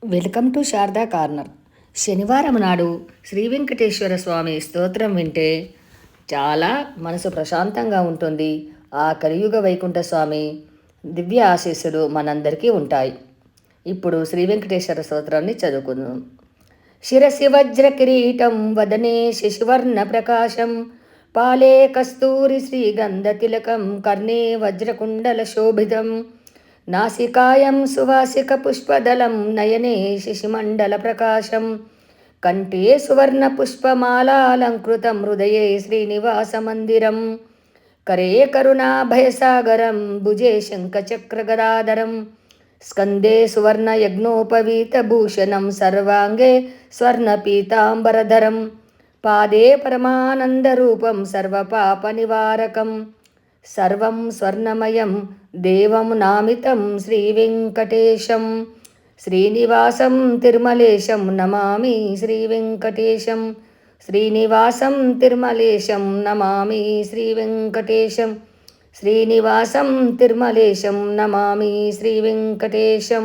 Welcome to Sharada corner. శనివారం నాడు శ్రీ వెంకటేశ్వర స్వామి స్తోత్రం వింటే చాలా మనసు ప్రశాంతంగా ఉంటుంది. ఆ కలియుగ వైకుంఠ స్వామి దివ్య ఆశీస్సులు మనందరికీ ఉంటాయి. ఇప్పుడు శ్రీ వెంకటేశ్వర స్తోత్రాన్ని చదువుకుందాం. శిరసి వజ్ర కిరీటం వదనే శశివర్ణ ప్రకాశం పాలే కస్తూరి శ్రీగంధ తిలకం కర్ణే వజ్రకుండల శోభితం నాసికాయం సువాసిక పుష్పదలం నయనే శశిమండల ప్రకాశం కంఠే సువర్ణ పుష్పమాలాలంకృతం హృదయే శ్రీనివాస మందిరం కరే కరుణాభయసాగరం భుజే శంఖచక్రగదాధరం స్కందే సువర్ణ యజ్ఞోపవీత భూషణం సర్వాంగే స్వర్ణ పీతాంబరధరం పాదే పరమానందరూపం సర్వపాప నివారకం సర్వం స్వర్ణమయం దేవం నామితం శ్రీవెంకటేశం శ్రీనివాసం తిరుమలేశం నమామి శ్రీవెంకటేశం శ్రీనివాసం తిరుమలేశం నమామి శ్రీవెంకటేశం శ్రీనివాసం తిరుమలేశం నమామి శ్రీవెంకటేశం.